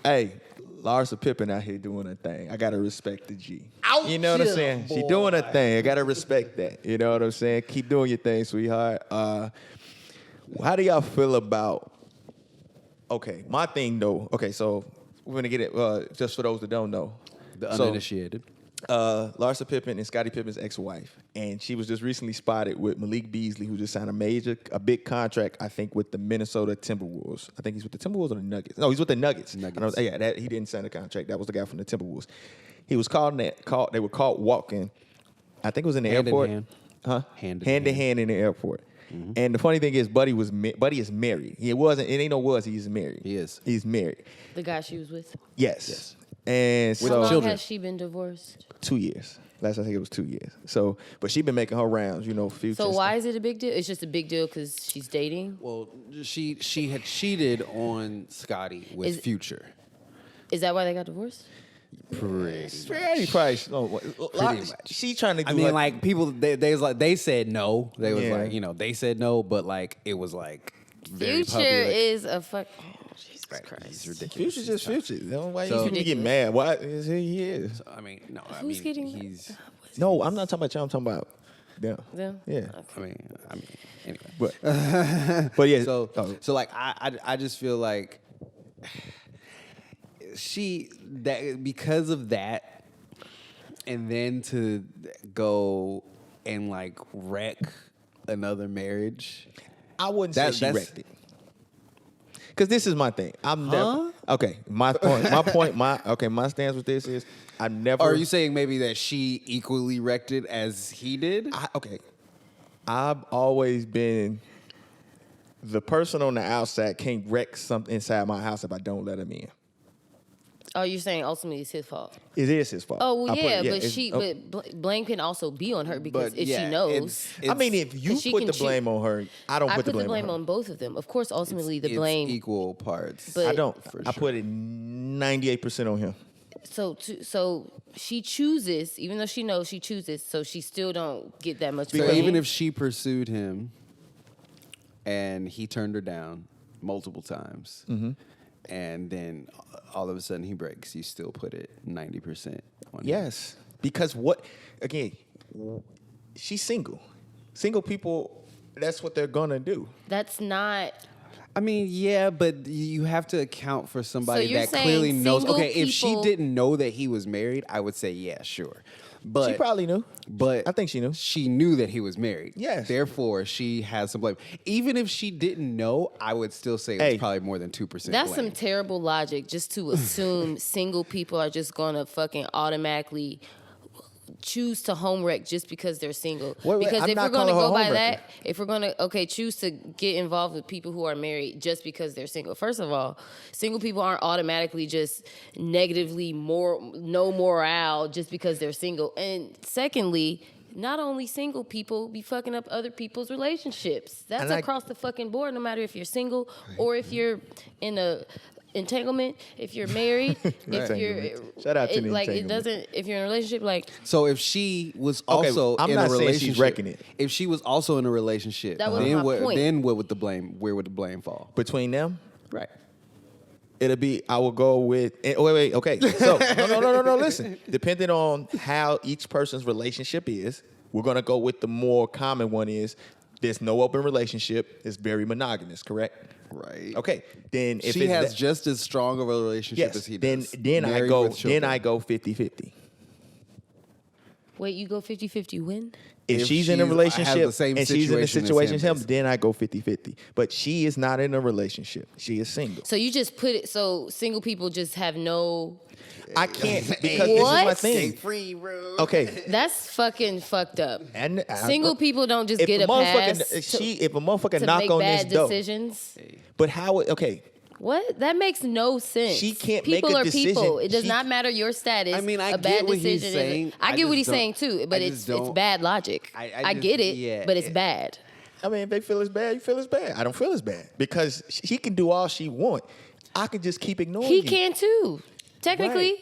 Hey, Larsa Pippen out here doing her thing. I gotta respect the G. Ouch, You know what I'm yeah, saying? She boy. doing her thing. I gotta respect that. You know what I'm saying? Keep doing your thing, sweetheart. How do y'all feel about? Okay, my thing though. Okay, so we're gonna get it. Just for those that don't know, The So, uninitiated. Larsa Pippen is Scottie Pippen's ex-wife, and she was just recently spotted with Malik Beasley, who just signed a big contract, I think, with the Minnesota Timberwolves. I think he's with the Timberwolves or the Nuggets. No, he's with the Nuggets. Nuggets. He didn't sign a contract. That was the guy from the Timberwolves. He was they were caught walking. I think it was in the Hand in airport. hand. Huh? Hand in hand to hand. hand in the airport. Mm-hmm. And the funny thing is, Buddy is married. It ain't no was. He's married. He is. He's married. The guy she was with. Yes. And How so long children. has she been divorced? 2 years. Last I think it was 2 years. So, but she been making her rounds, Future. So why is it a big deal? It's just a big deal because she's dating. Well, she had cheated on Scotty with Future. Is that why they got divorced? Pretty price. Pretty much. She trying to do I mean, her- like people, they said no. They was Yeah. like, they said no, but like it was like very Future public. is a fuck. Oh, Jesus Right. Christ. He's ridiculous. Future's just Future. Why So- you get Ridiculous. mad? Why is he is? I mean, no. I Who's mean, getting? he's. No, I'm not talking about you. I'm talking about them. Them? Yeah. I mean, anyway. But yeah. So like I just feel like because of that, and then to go and like wreck another marriage. I wouldn't say she that's- wrecked it. Because this is my thing. I'm never. Okay, my point. My stance with this is I'm never. Are you saying maybe that she equally wrecked it as he did? I've always been the person on the outside can't wreck something inside my house if I don't let him in. Oh, you're saying ultimately it's his fault. It is his fault. Oh well, I put- but blame can also be on her because But, if yeah, she knows, I mean, if you she put can the blame on her, I don't I put the blame on her. on both of them. Of course, ultimately the It's blame. equal parts. But- I don't. For I sure. put it 98% on him. So she chooses, even though she knows she chooses, so she still don't get that much. So blame. even if she pursued him and he turned her down multiple times, and then all of a sudden he breaks, you still put it 90% on him. Yes, because she's single. Single people, that's what they're gonna do. that's not. I mean, yeah, but you have to account for somebody you're that saying clearly knows. single Okay, if she people- didn't know that he was married, I would say, yeah, sure. But She probably knew. But I think she knew. She knew that he was married. Yes. Therefore, she has some blame. Even if she didn't know, I would still say it Hey. was probably more than 2%. That's blame. some terrible logic just to assume single people are just gonna fucking automatically choose to home wreck just because they're single. Wait, because I'm if not we're gonna calling her go by home that, if we're gonna choose to get involved with people who are married just because they're single. First of all, single people aren't automatically just negatively no morale just because they're single. And secondly, not only single people be fucking up other people's relationships. That's And across the fucking board, no matter if you're single or if you're in a entanglement, if you're married, if you're Entanglement. Shout out to the like it entanglement. doesn't if you're in a relationship like So if she was Okay, also I'm in not a saying she's relationship, wrecking it. If she was also in a relationship, That was then my point. Then what would the blame? Where would the blame fall? Between them, Right. it'll be. I will go with. Wait. Okay. So no. Listen. Depending on how each person's relationship is, we're gonna go with the more common one. Is there's no open relationship. It's very monogamous. Correct. Right. Okay. Then if She it's has that- just as strong of a relationship yes, as he then does. then I Married go with children. 50-50. wait, you go 50-50 when? If If she's in a she's- relationship has the same and she's in a situation as situation as him, him, then I go 50-50. But she is not in a relationship. She is single. So you just put it so single people just have no I can't because this is my What? thing. free, bro. Okay. that's fucking fucked up. And Single people don't just if get a a pass motherfucker, if a motherfucker to knock make on this bad door, decisions. but how? Okay, What? That makes no sense. She can't make people a are decision. people. It does She- not matter your status. I mean, I a get bad what he's decision is- saying. I I get what just he's don't- saying too, but I it's just don't- bad logic. I I just- get it, yeah, but it's it- bad. I mean, if they feel it's bad, you feel it's bad. I don't feel it's bad because she can do all she want. I can just keep ignoring He you. can too. Technically,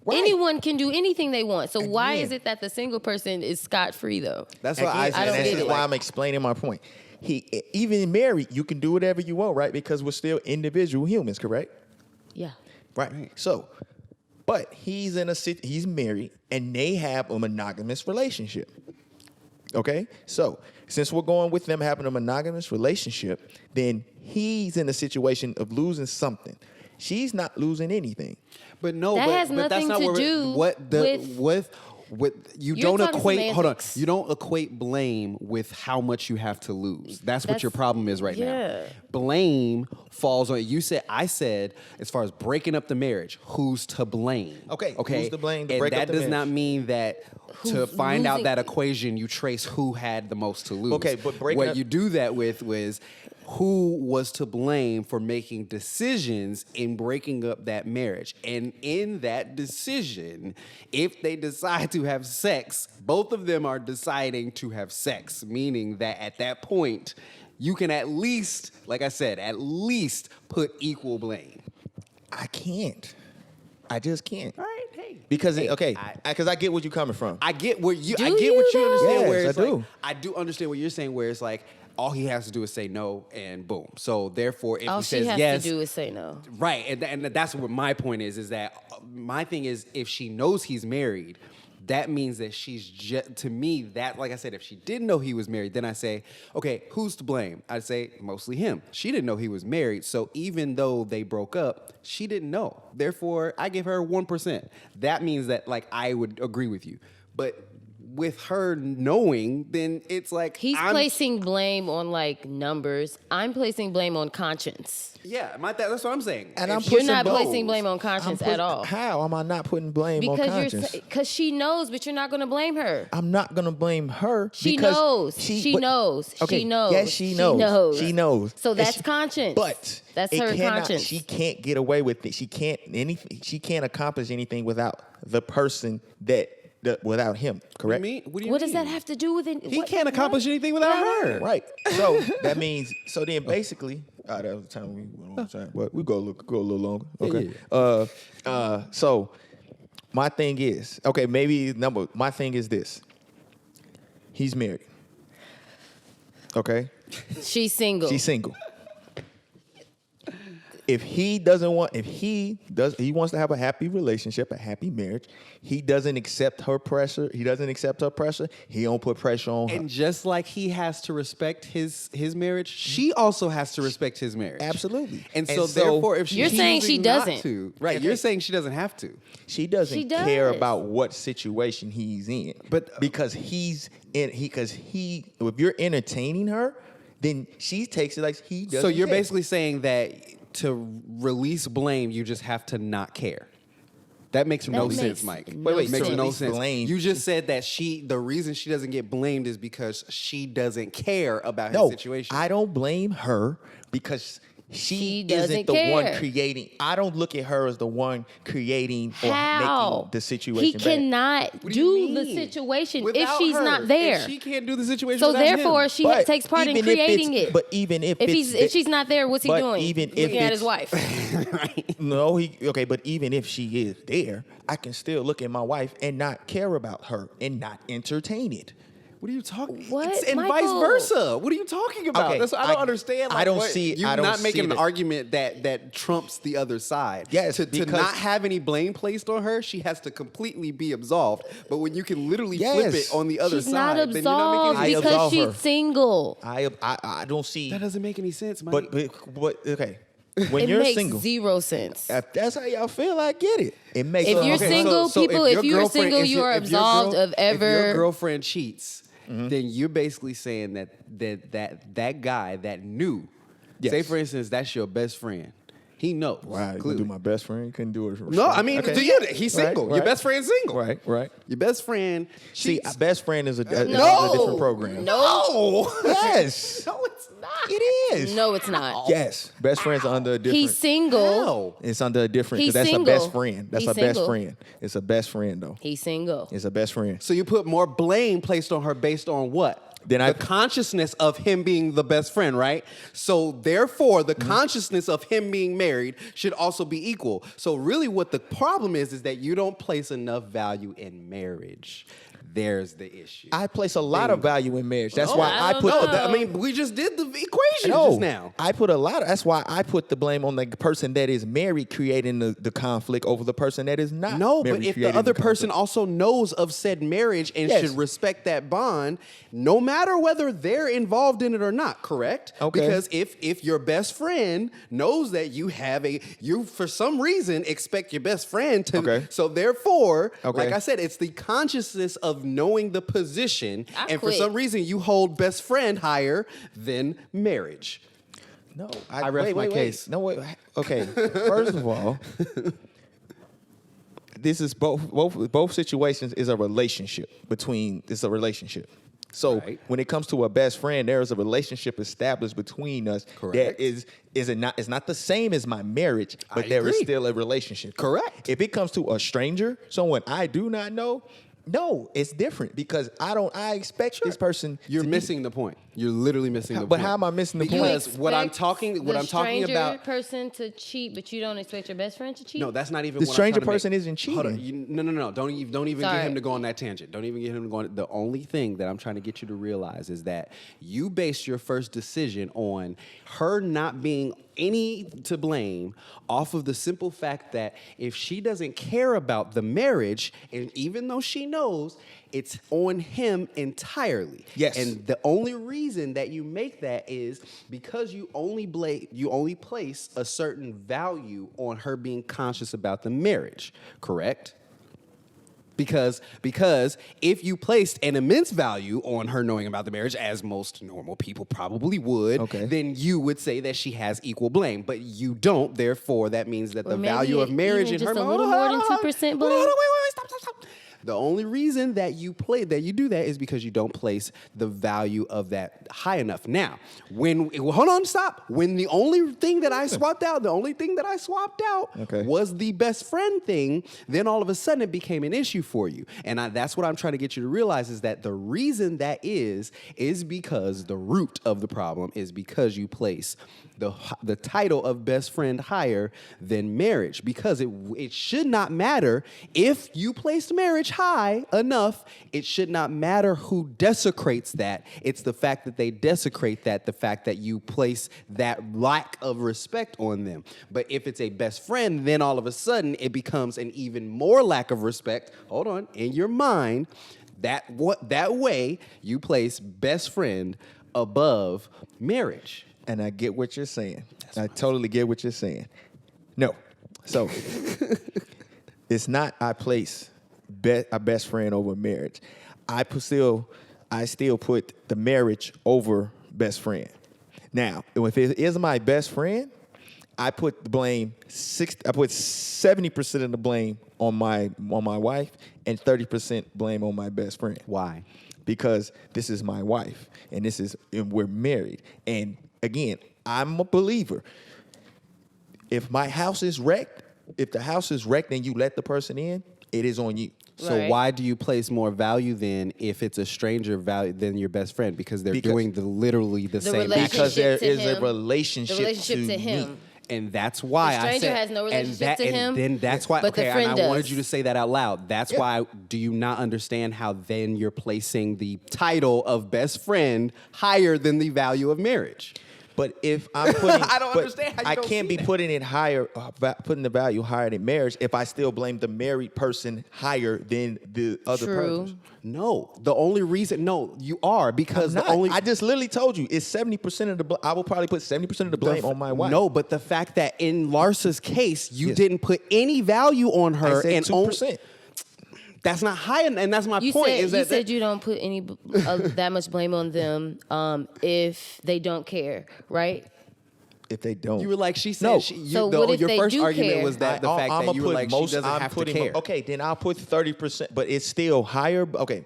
Right. anyone can do anything they want. So why Again. is it that the single person is scot free though? That's Again, what I I said. don't and get this is it. why I'm explaining my point. Even married, you can do whatever you want, right? Because we're still individual humans, correct? Yeah. Right. So, but he's married and they have a monogamous relationship. Okay? So, since we're going with them having a monogamous relationship, then he's in a situation of losing something. She's not losing anything. But no, That but, has but nothing that's not to where do with you You're don't talking equate. Hold on, semantics. you don't equate blame with how much you have to lose. That's what your problem is right now. yeah. Blame falls on you. I said, as far as breaking up the marriage, who's to blame? Okay, okay. who's to blame to And break up that the does not marriage? mean that to Who's find out losing- that equation, you trace who had the most to lose. Okay, but breaking what up- you do that with was who was to blame for making decisions in breaking up that marriage. And in that decision, if they decide to have sex, both of them are deciding to have sex, meaning that at that point, you can at least, like I said, at least put equal blame. I can't. I just can't. All right, hey. Because Hey, because I get what you're coming from. I get what you. Do I get you, what you though? understand. Yes, Where it's I do. like, I do understand what you're saying. Where it's like, all he has to do is say no, and boom. So therefore, if All he she says has yes, to do is say no. right, and that's what my point is. Is that my thing is, if she knows he's married, that means that she's just, to me, that, like I said, if she didn't know he was married, then I say, okay, who's to blame? I'd say mostly him. She didn't know he was married, so even though they broke up, she didn't know. Therefore, I give her 1%. That means that, like, I would agree with you. But with her knowing, then it's like He's placing blame on like numbers. I'm placing blame on conscience. Yeah, that's what I'm saying. And If I'm she pushing You're not both. placing blame on conscience at all. How am I not putting blame on conscience? Because she knows, but you're not going to blame her. I'm not gonna blame her. She because knows. She knows. Okay, She knows. Yes, she She knows. knows. She knows. So And that's conscience. But That's it her cannot- conscience. She can't get away with it. She can't accomplish anything without the person without him. Correct. what do you What mean? does that have to do with it? He can't accomplish anything without her. Right. So that means. So then, basically, that was the time we went on time. But we go a little longer. Okay. So my thing is My thing is this. He's married. Okay. She's single. She's single. If he wants to have a happy relationship, a happy marriage, he doesn't accept her pressure. He don't put pressure on her. And just like he has to respect his marriage, she also has to respect his marriage. Absolutely. And And so so therefore, if You're she's saying she choosing not doesn't. to, right? Okay. You're saying she doesn't have to. She doesn't She does. care about what situation he's in. But- because if you're entertaining her, then she takes it like he doesn't So you're care. basically saying that to release blame, you just have to not care. That makes no makes sense, Mike. no Makes sense. no Release sense. blame. You just said that the reason she doesn't get blamed is because she doesn't care about No, his situation. I don't blame her because She isn't doesn't the one care. creating. I don't look at her as the one creating or How? making the situation He better. cannot What do you do the mean? situation if Without she's her, not there. if she can't do the situation. So without therefore, him. she But takes part in even if creating it's- it. But even if if she's not there, what's he but doing? even if Looking at his it's- wife. No, but even if she is there, I can still look at my wife and not care about her and not entertain it. What are you talking? What, And Michael? vice versa. What are you talking about? Okay, That's what I don't I- understand. I don't what- see- you I don't not see making an that- argument that trumps the other side. Yes, to because- not have any blame placed on her, she has to completely be absolved. But when you can literally flip Yes. it on the other She's side, not then you're not making absolved any I because absolve she's her. single. I don't see. That doesn't make any sense, Mike. But okay, when It you're makes single, zero sense. if that's how y'all feel, I get it. It makes. If you're Okay, single, people, if your you're girlfriend- single, if you your- are if your absolved girl- of ever. If your girlfriend cheats, then you're basically saying that guy that knew. Yes. Say for instance, that's your best friend. He knows. Wow, you clearly. do my best friend. You couldn't do it. No, I mean, Okay. he's single. Right, Your best friend's single. Right. Your best friend. See, cheats. best friend is a different program. No. Yes. No, it's not. It is. No, it's not. Yes. Best friends are under a different. He's single. How? It's under a different. He's Because that's a single. best friend. That's He's a best single. friend. It's a best friend though. He's single. It's a best friend. So you put more blame placed on her based on what? Then the consciousness of him being the best friend, right? So therefore, the consciousness of him being married should also be equal. So really what the problem is that you don't place enough value in marriage. there's the issue. I place a lot of value in marriage. That's No, why I I don't put know. I mean, we just did the equation just now. I put a lot of, that's why I put the blame on the person that is married creating the conflict over the person that is not No, married but if the creating other conflict. person also knows of said marriage and Yes. should respect that bond, no matter whether they're involved in it or not, correct? Okay. Because if your best friend knows that you for some reason expect your best friend to, Okay. so therefore, Okay. like I said, it's the consciousness of knowing the position, I and for quit. some reason you hold best friend higher than marriage. No, I rest my case. No, wait. Okay. First of all, this is both situations is a relationship it's a relationship. So Right. when it comes to a best friend, there is a relationship established between us Correct. that is it not it's not the same as my marriage, but I there is agree. still a relationship. Correct. If it comes to a stranger, someone I do not know, no, it's different because I expect this person You're to be- missing the point. You're literally missing the But point. how am I missing the point? Because what I'm Expect talking the stranger about. person to cheat, but you don't expect your best friend to cheat. No, that's not even The what stranger I'm trying to person make. isn't Hold on. cheating. No. Don't even get Sorry. him to go on that tangent. Don't even get him to go on. The only thing that I'm trying to get you to realize is that you based your first decision on her not being any to blame off of the simple fact that if she doesn't care about the marriage, and even though she knows, it's on him entirely. Yes. And the only reason that you make that is because you only place a certain value on her being conscious about the marriage, correct? Because if you placed an immense value on her knowing about the marriage, as most normal people probably would, Okay. then you would say that she has equal blame. But you don't. Therefore, that means that Or the maybe value of marriage even in her just a little more than 2% blame. Wait, stop. The only reason that you do that is because you don't place the value of that high enough. Now, hold on, stop. When the only thing that I swapped out Okay. was the best friend thing, then all of a sudden it became an issue for you. And that's what I'm trying to get you to realize is that the reason that is because the root of the problem is because you place the title of best friend higher than marriage, because it should not matter if you placed marriage high enough. It should not matter who desecrates that. It's the fact that they desecrate that, the fact that you place that lack of respect on them. But if it's a best friend, then all of a sudden it becomes an even more lack of respect. Hold on, in your mind, that way you place best friend above marriage. And I get what you're saying. I totally get what you're saying. No. So it's not I place a best friend over marriage. I still put the marriage over best friend. Now, if it is my best friend, I put the blame I put 70% of the blame on my wife and 30% blame on my best friend. Why? Because this is my wife and we're married. And again, I'm a believer. If my house is wrecked, if the house is wrecked and you let the person in, it is on you. So Right. why do you place more value then if it's a stranger value than your best friend? Because they're doing literally the same relationship action. Because there to is him. a relationship, The relationship to me. him. And that's why The I stranger said, has no relationship and to him, And then that's why. but the Okay, and friend I wanted does. you to say that out loud. That's why. Do you not understand how then you're placing the title of best friend higher than the value of marriage? But if I'm putting, I don't but understand how you I don't can't see be that. putting it higher, putting the value higher than marriage if I still blame the married person higher than the other True. person. No, the only reason. No, you are because Not. the only. I just literally told you it's 70% of the. I will probably put 70% of the blame on my wife. No, but the fact that in Larsa's case, you Yes. didn't put any value on her, I said and 2%. that's not high, and that's my You point. said Is that you said you don't put any that much blame on them if they don't care, right? If they don't, you were like she said. No. So what if your they first do argument care? was that the fact I'ma that you were put like she doesn't have to care. Okay, then I'll put 30%, but it's still higher. Okay,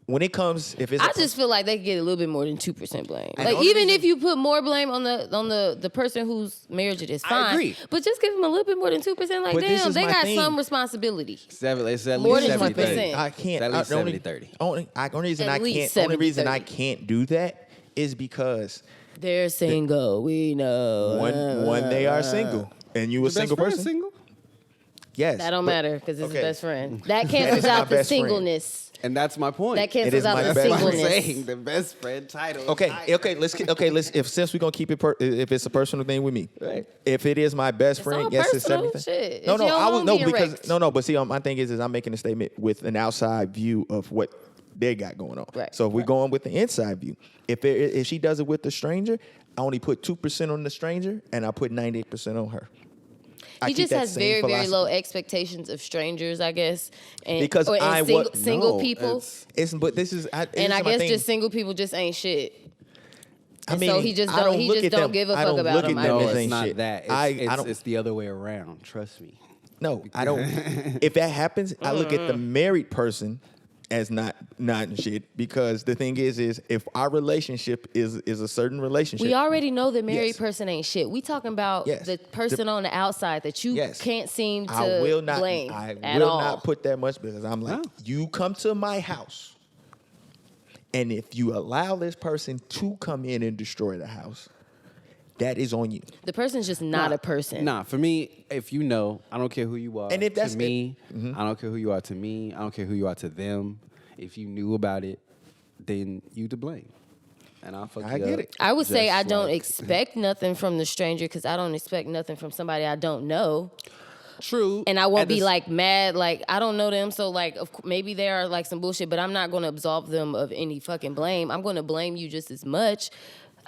when it comes, if it's I just feel like they get a little bit more than 2% blame. And Like the only even reason- if you put more blame on the person whose marriage it is, I fine. agree. But just give them a little bit more than 2%. Like But this damn, is they my got thing. some responsibility. It's at More least than 70-30. 2%. I can't. It's at least the only- 70-30. Only reason At I least can't. Only reason I 70-30. can't do that is because They're single. We know. one they are single, and you a Your best single friend person. single? Yes. That don't matter because it's okay. his best friend. That cancels out the singleness. And that's my point. That cancels out the best friend. singleness. I'm saying the best friend title. Let's if since we're gonna keep it if it's a personal thing with me, Right. If it is my best friend, all yes, it's personal. everything. Shit. No, It's no, your I was own no being because wrecked. no, but see, my thing is I'm making a statement with an outside view of what they got going on. Right. So if we're going with the inside view, if she does it with the stranger, I only put 2% on the stranger and I put 98% on her. I He keep just that has same very, very philosophy. low expectations of strangers, I guess. And, Because single people. But this is, And I guess thing. just single people just ain't shit. I mean, so he just I don't. He look just at don't them- give a I fuck don't about look them. at I them No, as guess. it's ain't not shit. that. I It's, don't. it's the other way around. Trust me. No, I don't. If that happens, I look at the married person as not shit because the thing is if our relationship is a certain relationship. We already know the married Yes. person ain't shit. We talking about Yes. the person on the outside that you Yes. can't seem to I will not. blame I at will all. not put that much because I'm like, No. you come to my house, and if you allow this person to come in and destroy the house, that is on you. The person's just not a person. Nah, for me, if you know, I don't care who you are. And if that's to me, I don't care who you are to me. I don't care who you are to them. If you knew about it, then you to blame. And I'll fuck I you get up it. I would say just I don't like- expect nothing from the stranger because I don't expect nothing from somebody I don't know. True. And I won't At be the s- like mad, like I don't know them, so like maybe they are like some bullshit, but I'm not gonna absolve them of any fucking blame. I'm gonna blame you just as much.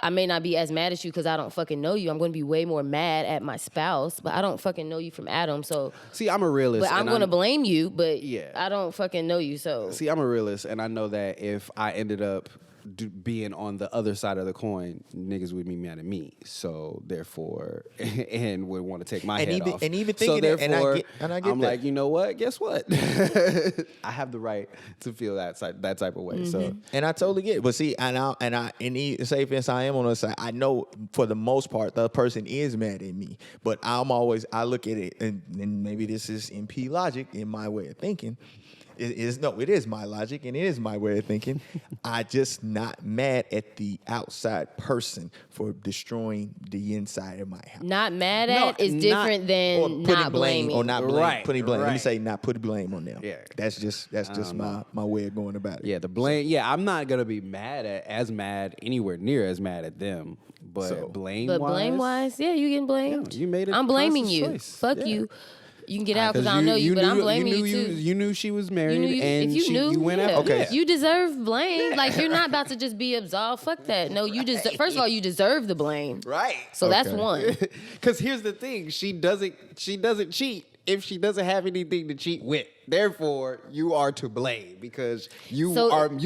I may not be as mad at you because I don't fucking know you. I'm gonna be way more mad at my spouse, but I don't fucking know you from Adam, so. See, I'm a realist. But I'm and gonna blame you, but Yeah. I don't fucking know you, so. See, I'm a realist, and I know that if I ended up being on the other side of the coin, niggas would be mad at me. So therefore, and would want to take my And head even- off. and even so thinking that- and I therefore, get- and I get I'm that. like, you know what? Guess what? I have the right to feel that type of way. So And I totally get it. But see, say for instance, I am on the side. I know for the most part the person is mad at me. But I look at it, and maybe this is MP logic in my way of thinking. It is my logic and it is my way of thinking. I just not mad at the outside person for destroying the inside of my house. Not mad No, at is not- different Or than putting not blame blaming. or not blame, Right, putting blame. Let me right. say not putting blame on them. Yeah. That's just my way of going about it. yeah, the blame. Yeah, I'm not gonna be anywhere near as mad at them. But So- blame. But blame wise, yeah, you getting blamed. Yeah, you made a I'm blaming conscious you. choice. Fuck Yeah. you. You can get out because I don't know you, but I'm blaming you too. You knew she was married, and if you knew, you went yeah. after. Okay. You deserve blame. Like you're not about to just be absolved. Fuck that. No, you deserve. First of all, you deserve the blame. Right. So that's Okay. one. Because here's the thing: she doesn't cheat if she doesn't have anything to cheat with. Therefore, you are to blame because you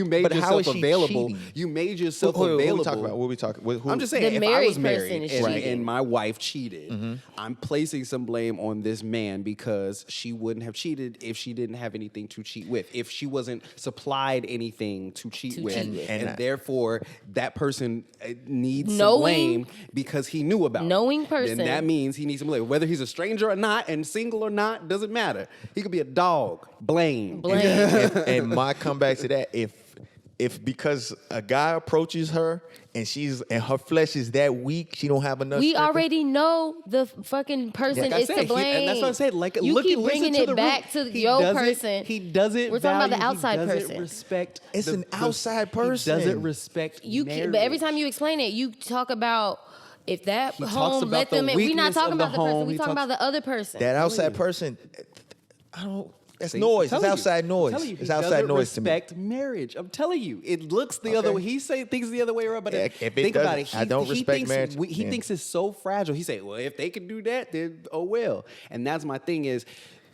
made But how yourself is she available. cheating? You made yourself What available. we talking about? What we talking? Who, I'm just saying, The if I married was person married is and, cheating. and my wife cheated, I'm placing some blame on this man because she wouldn't have cheated if she didn't have anything to cheat with. If she wasn't supplied anything to cheat with, and therefore that person needs some Knowing- blame because he knew about knowing it. person. Then that means he needs some blame. Whether he's a stranger or not, and single or not, doesn't matter. He could be a dog. Blame. and my comeback to that, if because a guy approaches her and her flesh is that weak, she don't have enough. We strength. already know the fucking person Like I is said, to blame. and that's what I said. Like, you look, keep listen bringing to it the back root. to He your doesn't- person. He doesn't. We're talking about the value, outside he doesn't person. Respect. It's an outside person. He doesn't respect. You marriage. but every time you explain it, you talk about if that He talks home about let the them in. We're not weakness talking of the about the person. home. We're He talking talks- about the other person. That outside person. I don't. That's See, noise. I'm It's telling you. outside noise. I'm telling you, It's he outside doesn't noise to me. respect marriage. I'm telling you, it looks the other way. He thinks the other way around, but Yeah, if it think about it. doesn't- I don't respect thinks, marriage, He then- thinks it's so fragile. He say, "Well, if they can do that, then oh well." And that's my thing is,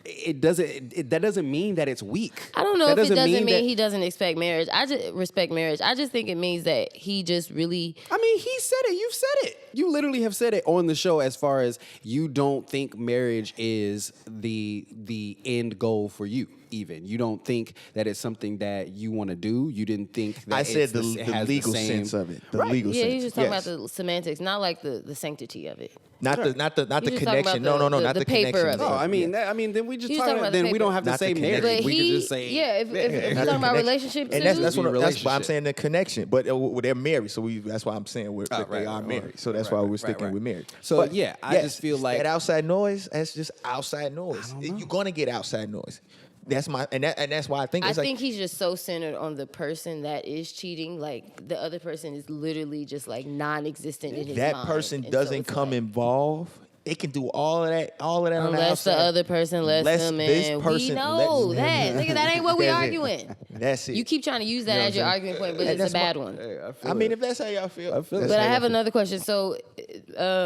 that doesn't mean that it's weak. I don't know That if it doesn't mean that- he doesn't expect marriage. I just respect marriage. I just think it means that he just really. I mean, he said it. You've said it. You literally have said it on the show as far as you don't think marriage is the end goal for you. even. You don't think that it's something that you want to do. You didn't think that I said it's the it has legal the same, sense of it. The Right. legal Yeah, sense. he's just talking Yes. about the semantics, not like the sanctity of it. Not the You're just talking connection. about No, the not the paper connection. of it. No, I mean, Yeah. then we just He's talk talking about about the then we don't paper. have the Not the same connection. narrative. But We he, could just say, yeah, if Not you're the talking about connection. relationship And too, that's why I'm Relationship. saying the connection. But they're married, so that's why I'm saying Oh, that they right, are right, married. right. So that's Right, why we're right, sticking right. with married. So, But yeah, I just feel like- that outside noise. That's just outside noise. You're gonna get outside noise. That's why I think I it's like think he's just so centered on the person that is cheating. Like the other person is literally just like non-existent in his that mind. person And so doesn't it's come like, involved. It can do all of that on the unless the outside. other person lets Unless them this in. person We know lets that. them in. Nigga, that ain't what we That's it. arguing. That's it. You keep trying to use that as your argument point, but And it's a that's my- bad one. Hey, I mean, if that's how y'all feel, I feel it. that's But how I y'all have feel. another question. So,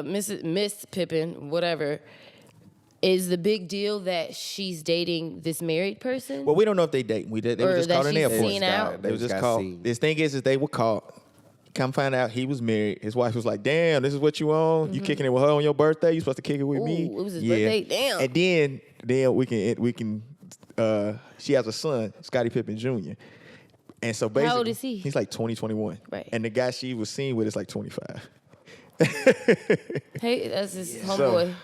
Miss Pippen, whatever, is the big deal that she's dating this married person? Well, we don't know if they date. They were Or just that called in the she's airport. seen out? They was They just got called. seen. This thing is they were called. Come find out he was married. His wife was like, "Damn, this is what you on? You kicking it with her on your birthday? You supposed to kick it with me?" Mm-hmm. Ooh, it was his birthday? Damn. And then we can. She has a son, Scottie Pippen Jr. And so basically, How old is he? He's like 20, 21. Right. And the guy she was seen with is like 25. Hey, that's his homeboy.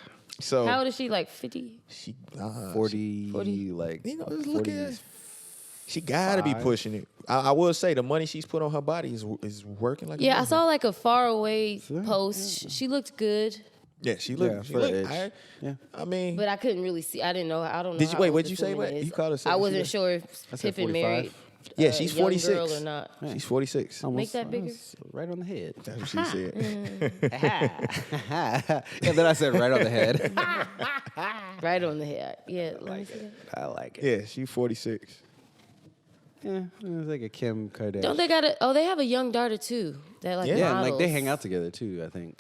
So How old is she? Like 50? she 40, 40. like You know, just look 40 at. She gotta be 5. pushing it. I will say the money she's put on her body is working like. a Yeah, I business. saw like a far away post. She looked good, Yeah, she Yeah, looked. She for looked. the age. Yeah. I mean, but I couldn't really see. I didn't know. I don't know. Did you- how wait, old what'd this you say? woman What? is. You called her I 70. wasn't She sure I if said Pippen 45. married. yeah, she's young 46 girl or not. She's 46. Make that bigger. Right on the head. That's what she said. And then I said right on the head. Right on the head. Yeah, let me see that. I like it. Yeah, she's 46. Yeah, it's like a Kim Kardashian. Don't they got a? Oh, they have a young daughter too. That like Yeah, and like they models. hang out together too. I think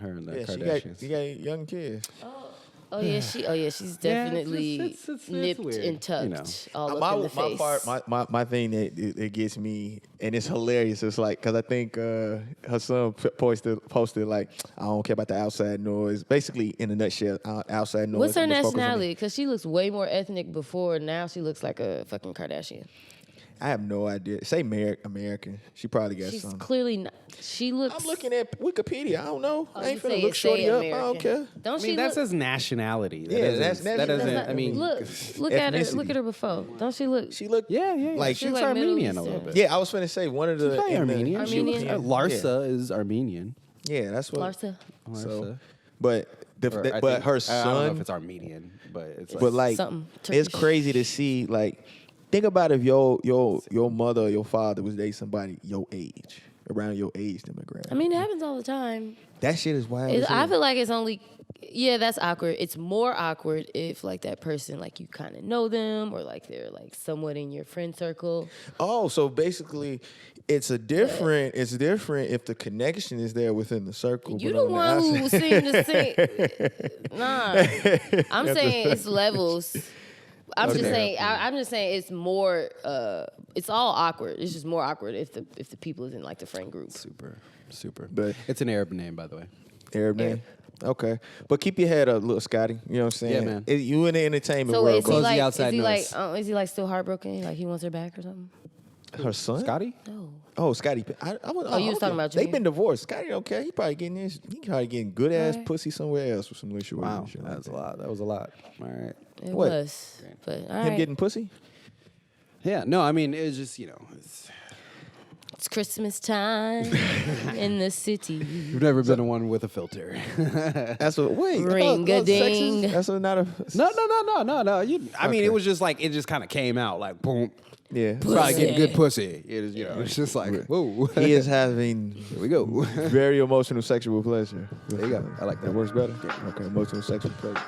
her and the Yeah, Kardashians. she got young kids. Oh yeah, she's definitely it's nipped weird, and tucked you know. all up in the face. My thing that gets me, and it's hilarious. It's like because I think her son posted like, I don't care about the outside noise. Basically, in a nutshell, outside noise. What's her I'm just focused on nationality? Because she looks way more ethnic before. Now she looks like a fucking Kardashian. I have no idea. Say American. She probably got She's something. clearly not. She looks. I'm looking at Wikipedia. I don't know. Oh, I ain't you finna say look it, shorty say up. American. I don't care. Don't I she mean, that look? says nationality. That Yeah, doesn't- that's that doesn't. That's not- I mean, look at her. ethnicity. Look at her before. Don't she look? She looked. yeah. Like She's like Middle Armenian a Eastern. little bit. Yeah, I was finna say one of the. She's probably in the- Armenian. She looks- Armenian? Larsa is Armenian. Yeah, that's what. Larsa. So, Larsa. but Or I but think- her I don't know if son. it's Armenian, but it's But like, Something it's Turkish. crazy to see. Like, think about if your mother or your father was dating somebody your age, around your age demographic. I mean, it happens all the time. That shit is wild. as I hell. feel like it's only. Yeah, that's awkward. It's more awkward if like that person, like you kind of know them, or like they're like somewhat in your friend circle. Oh, so basically, it's different if the connection is there within the circle. You but the on one who outside- seemed to think. Nah, I'm saying it's levels. I'm just saying. I'm just saying it's more. It's all awkward. It's just more awkward if the people is in like the friend group. super. But- It's an Arab name, by the way. Arab name. Okay, but keep your head up, little Scotty. You know what I'm saying? Yeah, man. You in the entertainment So world. is he Close the like? outside noise. Is he like still heartbroken? Like he wants her back or something? Her son? Scotty? No. Oh, Scotty. You was talking about They've Junior? been divorced. Scotty don't care. He probably getting good ass Alright. pussy somewhere else with some little shit. Wow, shit that's a lot. That was a lot. All right. It What? was. But all Him right. getting pussy? Yeah, no, I mean, it was just, It's Christmas time in the city. you've never been the one with a filter. That's what. Wait. I thought Ring-a-ding. sex is- That's not a. No. I mean, Okay. it was just like, it just kind of came out like, boom. Yeah. Probably getting Pussy. good pussy. It is, it's just like, whoa. He is having Here we go. very emotional sexual pleasure. There you go. I like that. That works better. Okay, emotional sexual pleasure.